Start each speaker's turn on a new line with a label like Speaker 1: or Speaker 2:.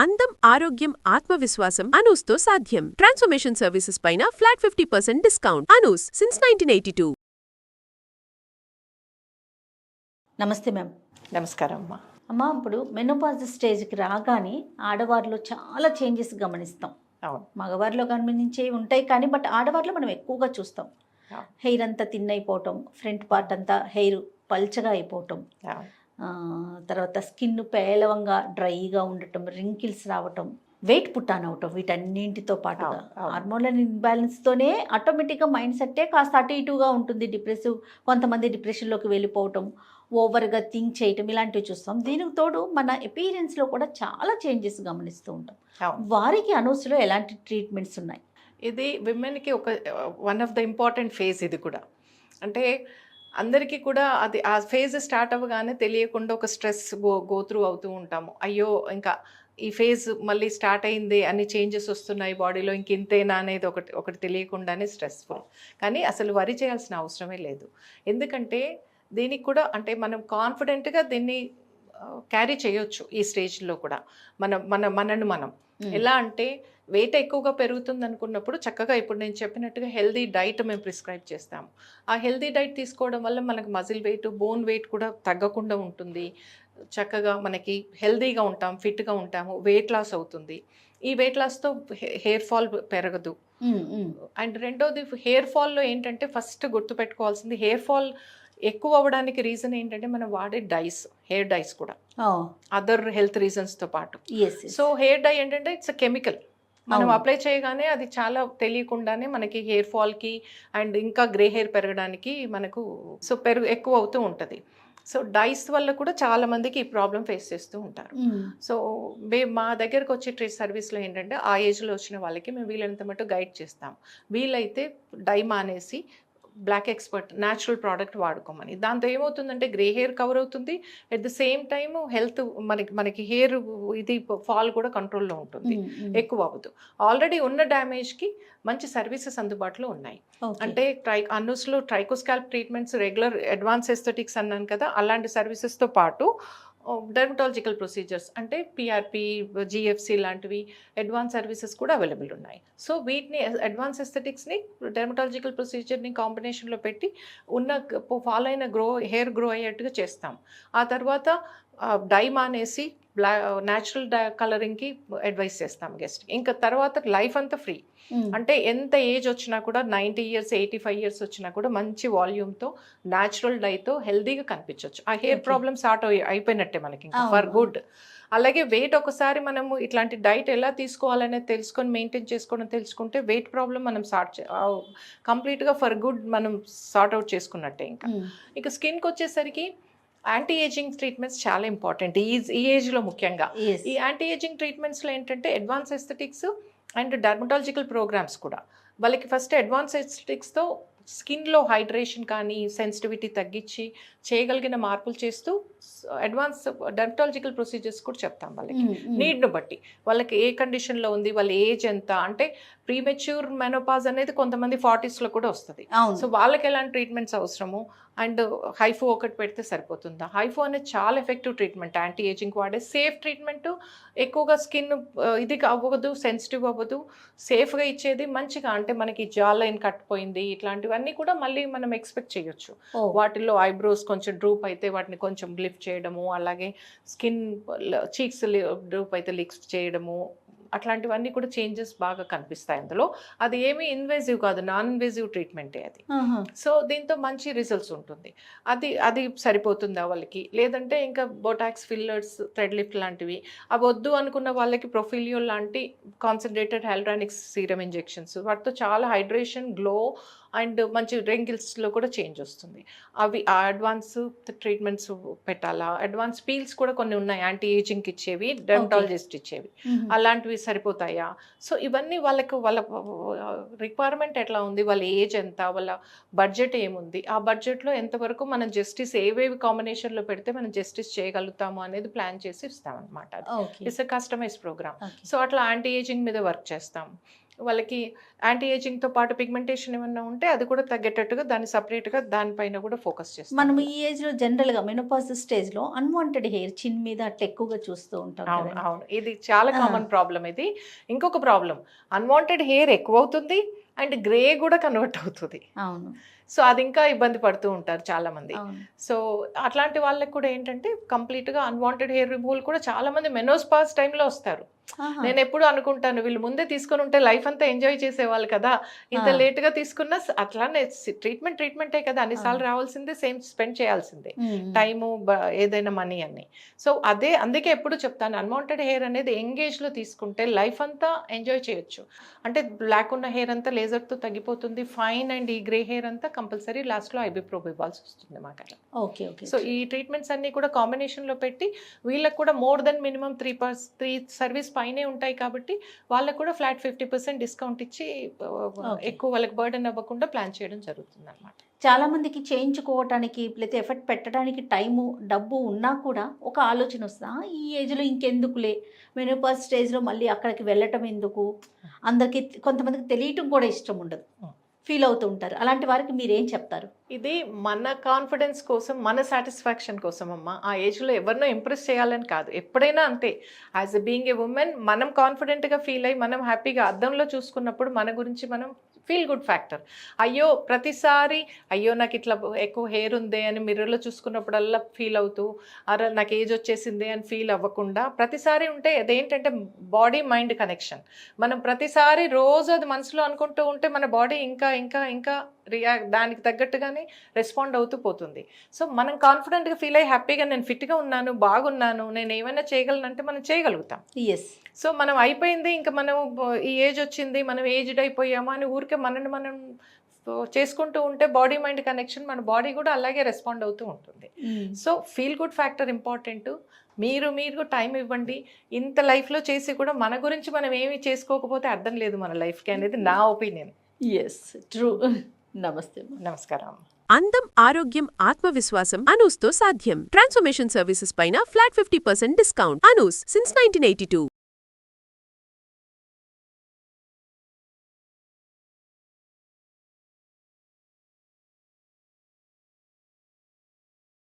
Speaker 1: అందం, ఆరోగ్యం, ఆత్మవిశ్వాసం అనూస్తో సాధ్యం. ట్రాన్స్ఫర్మేషన్ సర్వీసెస్ పైన ఫ్లాట్ 50% డిస్కౌంట్. అనూస్ సిన్స్ 1982.
Speaker 2: నమస్తే మ్యామ్.
Speaker 3: నమస్కారం అమ్మా.
Speaker 2: అమ్మ, ఇప్పుడు మెనోపాజ్ స్టేజ్కి రాగానే ఆడవారిలో చాలా చేంజెస్ గమనిస్తాం.
Speaker 3: అవును.
Speaker 2: మగవారిలో గమనించేవి ఉంటాయి కానీ బట్ ఆడవారిలో మనం ఎక్కువగా చూస్తాం. హెయిర్ అంతా థిన్ అయిపోవటం, ఫ్రంట్ పార్ట్ అంతా హెయిర్ పల్చగా అయిపోవటం, తర్వాత స్కిన్ పేలవంగా డ్రైగా ఉండటం, రింకిల్స్ రావటం, వెయిట్ పుట్టాన్ అవటం, వీటన్నింటితో పాటుగా హార్మోనల్ ఇన్బ్యాలెన్స్తోనే ఆటోమేటిక్గా మైండ్ సెట్టే కాస్త అటు ఇటుగా ఉంటుంది. కొంతమంది డిప్రెషన్లోకి వెళ్ళిపోవటం, ఓవర్గా థింక్ చేయటం, ఇలాంటివి చూస్తాం. దీనికి తోడు మన అపీరెన్స్లో కూడా చాలా చేంజెస్ గమనిస్తూ ఉంటాం. వారికి అనూస్లో ఎలాంటి ట్రీట్మెంట్స్ ఉన్నాయి?
Speaker 3: ఇది విమెన్కి one of the important phase. ఇది కూడా అంటే అందరికీ కూడా అది ఆ ఫేజ్ స్టార్ట్ అవ్వగానే తెలియకుండా ఒక స్ట్రెస్ గో త్రూ అవుతూ ఉంటాము. అయ్యో ఇంకా ఈ ఫేజ్ మళ్ళీ స్టార్ట్ అయింది, అన్ని చేంజెస్ వస్తున్నాయి బాడీలో, ఇంతేనా అనేది ఒకటి తెలియకుండానే స్ట్రెస్ఫుల్. కానీ అసలు వరి చేయాల్సిన అవసరమే లేదు. ఎందుకంటే దీనికి కూడా అంటే మనం కాన్ఫిడెంట్గా దీన్ని క్యారీ చేయొచ్చు. ఈ స్టేజ్లో కూడా మనను మనం ఎలా అంటే వెయిట్ ఎక్కువగా పెరుగుతుంది అనుకున్నప్పుడు చక్కగా ఇప్పుడు నేను చెప్పినట్టుగా హెల్దీ డైట్ మేము ప్రిస్క్రైబ్ చేస్తాము. ఆ హెల్దీ డైట్ తీసుకోవడం వల్ల మనకు మజిల్ వెయిట్, బోన్ వెయిట్ కూడా తగ్గకుండా ఉంటుంది. చక్కగా మనకి హెల్దీగా ఉంటాం, ఫిట్గా ఉంటాము, వెయిట్ లాస్ అవుతుంది. ఈ వెయిట్ లాస్తో హెయిర్ ఫాల్ పెరగదు. అండ్ రెండోది హెయిర్ ఫాల్లో ఏంటంటే ఫస్ట్ గుర్తుపెట్టుకోవాల్సింది, హెయిర్ ఫాల్ ఎక్కువ అవ్వడానికి రీజన్ ఏంటంటే మనం వాడే హెయిర్ డైస్ కూడా అదర్ హెల్త్ రీజన్స్తో పాటు. సో హెయిర్ డై ఏంటంటే ఇట్స్ కెమికల్. మనం అప్లై చేయగానే అది చాలా తెలియకుండానే మనకి హెయిర్ ఫాల్కి అండ్ ఇంకా గ్రే హెయిర్ పెరగడానికి మనకు ఎక్కువ అవుతూ ఉంటుంది. సో డైస్ వల్ల కూడా చాలా మందికి ఈ ప్రాబ్లం ఫేస్ చేస్తూ ఉంటారు. సో మా దగ్గరకు వచ్చే సర్వీస్లో ఏంటంటే ఆ ఏజ్లో వచ్చిన వాళ్ళకి మేము వీలైనంత మటు గైడ్ చేస్తాం. వీలైతే డై మానేసి బ్లాక్ ఎక్స్పర్ట్ న్యాచురల్ ప్రోడక్ట్ వాడుకోమని. దాంతో ఏమవుతుందంటే గ్రే హెయిర్ కవర్ అవుతుంది, at the same time health మనకి హెయిర్ ఇది ఫాల్ కూడా కంట్రోల్లో ఉంటుంది, ఎక్కువ అవ్వదు. ఆల్రెడీ ఉన్న డ్యామేజ్కి మంచి సర్వీసెస్ అందుబాటులో ఉన్నాయి. అంటే అనూస్లో ట్రైకోస్కాల్ప్ ట్రీట్మెంట్స్, రెగ్యులర్ అడ్వాన్స్ ఎస్థెటిక్స్ అన్నాను కదా, అలాంటి సర్వీసెస్తో పాటు డెర్మటాలజికల్ ప్రొసీజర్స్ అంటే పిఆర్పి, జిఎఫ్సి లాంటివి అడ్వాన్స్ సర్వీసెస్ కూడా అవైలబుల్ ఉన్నాయి. సో వీటిని అడ్వాన్స్ ఎస్థెటిక్స్ని, డెర్మటాలజికల్ ప్రొసీజర్ని కాంబినేషన్లో పెట్టి ఫాల్ అయిన హెయిర్ గ్రో అయ్యేట్టుగా చేస్తాం. ఆ తర్వాత డై మానేసి న్యాచురల్ కలరింగ్కి అడ్వైస్ చేస్తాం గెస్ట్. ఇంకా తర్వాత లైఫ్ అంతా ఫ్రీ. అంటే ఎంత ఏజ్ వచ్చినా కూడా 90 years, 85 years వచ్చినా కూడా మంచి వాల్యూమ్తో న్యాచురల్ డైతో హెల్దీగా కనిపించవచ్చు. ఆ హెయిర్ ప్రాబ్లమ్ స్టార్ట్ అయిపోయినట్టే మనకి ఇంకా ఫర్ గుడ్. అలాగే వెయిట్ ఒకసారి మనము ఇట్లాంటి డైట్ ఎలా తీసుకోవాలనేది తెలుసుకొని మెయింటైన్ చేసుకోవడం తెలుసుకుంటే వెయిట్ ప్రాబ్లం మనం కంప్లీట్గా ఫర్ గుడ్ మనం సార్ట్ అవుట్ చేసుకున్నట్టే. ఇంకా స్కిన్కి వచ్చేసరికి యాంటీ ఏజింగ్ ట్రీట్మెంట్స్ చాలా ఇంపార్టెంట్ ఈ ఏజ్లో ముఖ్యంగా. ఈ యాంటీ ఏజింగ్ ట్రీట్మెంట్స్లో ఏంటంటే advanced aesthetics and dermatological programs కూడా. వాళ్ళకి ఫస్ట్ అడ్వాన్స్ ఎస్థెటిక్స్తో స్కిన్లో హైడ్రేషన్ కానీ సెన్సిటివిటీ తగ్గించి చేయగలిగిన మార్పులు చేస్తూ అడ్వాన్స్ డెర్మటాలజికల్ ప్రొసీజర్స్ కూడా చెప్తాం వాళ్ళకి నీడ్ను బట్టి. వాళ్ళకి ఏ కండిషన్లో ఉంది, వాళ్ళ ఏజ్ ఎంత, అంటే ప్రీమెచ్యూర్ మెనోపాజ్ అనేది కొంతమంది 40sలో కూడా వస్తుంది. సో వాళ్ళకి ఎలాంటి ట్రీట్మెంట్స్ అవసరము, అండ్ హైఫో ఒకటి పెడితే సరిపోతుందా? హైఫో అనేది చాలా ఎఫెక్టివ్ ట్రీట్మెంట్, యాంటీ ఏజింగ్ వాడే సేఫ్ ట్రీట్మెంట్. ఎక్కువగా స్కిన్ ఇది అవ్వదు, సెన్సిటివ్ అవ్వదు, సేఫ్గా ఇచ్చేది మంచిగా. అంటే మనకి జా లైన్ కట్టిపోయింది ఇట్లాంటివన్నీ కూడా మళ్ళీ మనం ఎక్స్పెక్ట్ చేయొచ్చు. వాటిల్లో ఐబ్రోస్ కొంచెం డ్రూప్ అయితే వాటిని కొంచెం లిఫ్ట్ చేయడము, అలాగే స్కిన్ చీక్స్ డ్రూప్ అయితే లిఫ్ట్ చేయడము, అట్లాంటివన్నీ కూడా చేంజెస్ బాగా కనిపిస్తాయి అందులో. అది ఏమీ ఇన్వేజివ్ కాదు, నాన్ ఇన్వేజివ్ ట్రీట్మెంటే అది. సో దీంతో మంచి రిజల్ట్స్ ఉంటుంది. అది సరిపోతుందా వాళ్ళకి? లేదంటే ఇంకా బొటాక్స్, ఫిల్లర్స్, థ్రెడ్ లిఫ్ట్ లాంటివి అవి వద్దు అనుకున్న వాళ్ళకి ప్రొఫిలియో లాంటి కాన్సన్ట్రేటెడ్ హైల్రానిక్ సీరం ఇంజెక్షన్స్, వాటితో చాలా హైడ్రేషన్, గ్లో అండ్ మంచి రింకిల్స్లో కూడా చేంజ్ వస్తుంది. అవి ఆ అడ్వాన్స్ ట్రీట్మెంట్స్ పెట్టాలా? అడ్వాన్స్ పీల్స్ కూడా కొన్ని ఉన్నాయి యాంటీ ఏజింగ్కి ఇచ్చేవి, డెర్మటాలజిస్ట్ ఇచ్చేవి. అలాంటివి సరిపోతాయా? సో ఇవన్నీ వాళ్ళ రిక్వైర్మెంట్ ఎట్లా ఉంది, వాళ్ళ ఏజ్ ఎంత, వాళ్ళ బడ్జెట్ ఏముంది, ఆ బడ్జెట్లో ఎంతవరకు మనం జస్టిస్ ఏవేవి కాంబినేషన్లో పెడితే మనం జస్టిస్ చేయగలుగుతాము అనేది ప్లాన్ చేసి ఇస్తామన్నమాట. It's a customize program. So అట్లా యాంటీ ఏజింగ్ మీద వర్క్ చేస్తాం. వాళ్ళకి యాంటీ ఏజింగ్తో పాటు పిగ్మెంటేషన్ ఏమన్నా ఉంటే అది కూడా తగ్గేటట్టుగా దాన్ని సపరేట్గా దానిపైన కూడా ఫోకస్ చేస్తాం.
Speaker 2: మనం ఈ ఏజ్లో జనరల్గా మెనోపాజ్ స్టేజ్లో అన్వాంటెడ్ హెయిర్ చిన్ మీద అట్లా ఎక్కువగా చూస్తూ ఉంటాం
Speaker 3: అవును
Speaker 2: కదా.
Speaker 3: అవును, ఇది చాలా కామన్ ప్రాబ్లం. ఇది ఇంకొక ప్రాబ్లం, అన్వాంటెడ్ హెయిర్ ఎక్కువ అవుతుంది అండ్ గ్రే కూడా కన్వర్ట్ అవుతుంది.
Speaker 2: అవును
Speaker 3: సో అది ఇంకా ఇబ్బంది పడుతూ ఉంటారు చాలా మంది.
Speaker 2: అవును
Speaker 3: సో అట్లాంటి వాళ్ళకి కూడా ఏంటంటే కంప్లీట్గా అన్వాంటెడ్ హెయిర్ రిమూవల్ కూడా చాలా మంది మెనోపాజ్ టైంలో వస్తారు.
Speaker 2: ఆహా.
Speaker 3: నేను ఎప్పుడు అనుకుంటాను, వీళ్ళు ముందే తీసుకొని ఉంటే లైఫ్ అంతా ఎంజాయ్ చేసేవాళ్ళు కదా, ఇంత లేట్గా తీసుకున్నా అట్లానే ట్రీట్మెంటే కదా, అన్నిసార్లు రావాల్సిందే, సేమ్ స్పెండ్ చేయాల్సిందే, టైము ఏదైనా మనీ అన్ని. సో అందుకే ఎప్పుడు చెప్తాను, అన్వాంటెడ్ హెయిర్ అనేది యంగ్ ఏజ్లో తీసుకుంటే లైఫ్ అంతా ఎంజాయ్ చేయొచ్చు. అంటే బ్లాక్ ఉన్న హెయిర్ అంతా లేజర్తో తగ్గిపోతుంది, ఫైన్ అండ్ ఈ గ్రే హెయిర్ అంతా కంపల్సరీ లాస్ట్లో ఐబీప్రోబ్ ఇవ్వాల్సి వస్తుంది మాకు అలా.
Speaker 2: Okay okay.
Speaker 3: సో ఈ ట్రీట్మెంట్స్ అన్నీ కూడా కాంబినేషన్లో పెట్టి వీళ్ళకి కూడా మోర్ దెన్ మినిమం 3 సర్వీస్ పైనే ఉంటాయి కాబట్టి వాళ్ళకు కూడా ఫ్లాట్ 50% డిస్కౌంట్ ఇచ్చి ఎక్కువ వాళ్ళకి బర్డెన్ అవ్వకుండా ప్లాన్ చేయడం జరుగుతుంది అనమాట.
Speaker 2: చాలా మందికి చేయించుకోవటానికి లేదా ఎఫర్ట్ పెట్టడానికి టైము డబ్బు ఉన్నా కూడా ఒక ఆలోచన వస్తుందా, ఈ ఏజ్లో ఇంకెందుకులే, మెనోపాజ్ స్టేజ్లో మళ్ళీ అక్కడికి వెళ్ళటం ఎందుకు, అందరికీ కొంతమందికి తెలియటం కూడా ఇష్టం ఉండదు, ఫీల్ అవుతూ ఉంటారు. అలాంటి వారికి మీరేం చెప్తారు?
Speaker 3: ఇది మన కాన్ఫిడెన్స్ కోసం, మన సాటిస్ఫాక్షన్ కోసం అమ్మ. ఆ ఏజ్లో ఎవరినో ఇంప్రెస్ చేయాలని కాదు, ఎప్పుడైనా అంతే. As a being a women మనం కాన్ఫిడెంట్గా ఫీల్ అయ్యి మనం హ్యాపీగా అద్దంలో చూసుకున్నప్పుడు మన గురించి మనం ఫీల్ గుడ్ ఫ్యాక్టర్. ప్రతిసారి అయ్యో నాకు ఇట్లా ఎక్కువ హెయిర్ ఉంది అని మిర్రర్లో చూసుకున్నప్పుడల్లా ఫీల్ అవుతూ అరే నాకు ఏజ్ వచ్చేసింది అని ఫీల్ అవ్వకుండా ప్రతిసారి ఉంటే అదేంటంటే బాడీ మైండ్ కనెక్షన్. మనం ప్రతిసారి రోజు అది మనసులో అనుకుంటూ ఉంటే మన బాడీ ఇంకా ఇంకా ఇంకా దానికి తగ్గట్టుగానే రెస్పాండ్ అవుతూ పోతుంది. సో మనం కాన్ఫిడెంట్గా ఫీల్ అయ్యి హ్యాపీగా నేను ఫిట్గా ఉన్నాను, బాగున్నాను, నేను ఏమైనా చేయగలనంటే మనం చేయగలుగుతాం.
Speaker 2: ఎస్.
Speaker 3: సో మనం అయిపోయింది, ఇంకా మనం ఈ ఏజ్ వచ్చింది, మనం ఏజ్డ్ అయిపోయామా అని ఊరికే మనల్ని మనం చేసుకుంటూ ఉంటే బాడీ మైండ్ కనెక్షన్, మన బాడీ కూడా అలాగే రెస్పాండ్ అవుతూ ఉంటుంది. So feel good factor important. మీరు టైం ఇవ్వండి. ఇంత లైఫ్లో చేసి కూడా మన గురించి మనం ఏమి చేసుకోకపోతే అర్థం లేదు మన లైఫ్కి అనేది నా ఒపీనియన్.
Speaker 2: Yes, true. నమస్తే.
Speaker 3: నమస్కారం.
Speaker 1: అందం, ఆరోగ్యం, ఆత్మవిశ్వాసం అనూస్తో సాధ్యం. ట్రాన్స్ఫర్మేషన్ సర్వీసెస్ పైన ఫ్లాట్ 50% డిస్కౌంట్. అనూస్ సిన్స్ 1982.